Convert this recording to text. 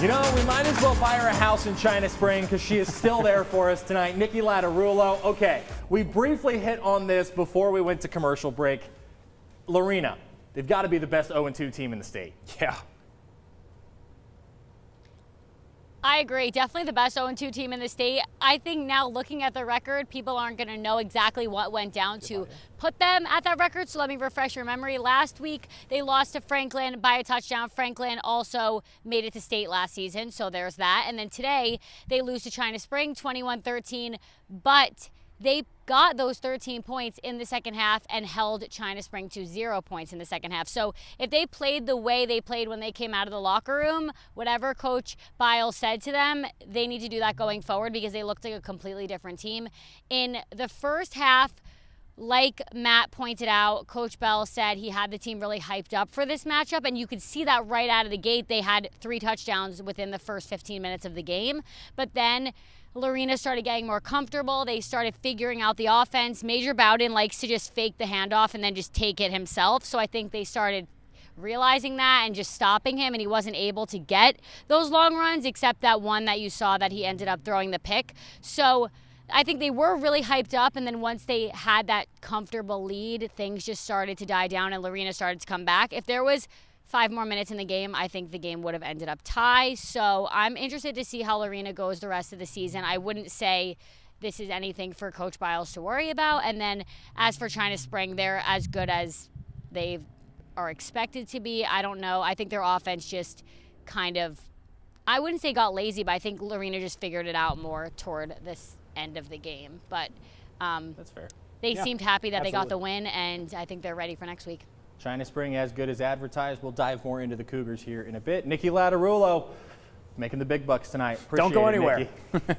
You know, we might as well buy her a house in China Spring because she is still there for us tonight. Nikki Lattarulo. Okay, we briefly hit on this before we went to commercial break. Lorena, they've got to be the best 0-2 team in the state. Yeah. I agree. Definitely the best 0-2 team in the state. I think now looking at the record, people aren't going to know exactly what went down to put them at that record. So let me refresh your memory. Last week, they lost to Franklin by a touchdown. Franklin also made it to state last season. So there's that. And then today, they lose to China Spring 21-13. But they got those 13 points in the second half and held China Spring to 0 points in the second half. So if they played the way they played when they came out of the locker room, whatever Coach Biles said to them, they need to do that going forward because they looked like a completely different team. In the first half, like Matt pointed out, Coach Bell said he had the team really hyped up for this matchup, and you could see that right out of the gate. They had 3 touchdowns within the first 15 minutes of the game. But then Lorena started getting more comfortable. They started figuring out the offense. Major Bowden likes to just fake the handoff and then just take it himself. So I think they started realizing that and just stopping him, and he wasn't able to get those long runs except that one that you saw that he ended up throwing the pick. So I think they were really hyped up, and then once they had that comfortable lead, things just started to die down and Lorena started to come back. If there was 5 more minutes in the game, I think the game would have ended up tie. So I'm interested to see how Lorena goes the rest of the season. I wouldn't say this is anything for Coach Biles to worry about. And then as for China Spring, they're as good as they are expected to be. I don't know. I think their offense just kind of, I wouldn't say got lazy, but I think Lorena just figured it out more toward this end of the game. But That's fair. They seemed happy that absolutely. they got the win, and I think they're ready for next week. China Spring as good as advertised. We'll dive more into the Cougars here in a bit. Nikki Lattarulo making the big bucks tonight. Appreciate Don't go it, anywhere. Nikki.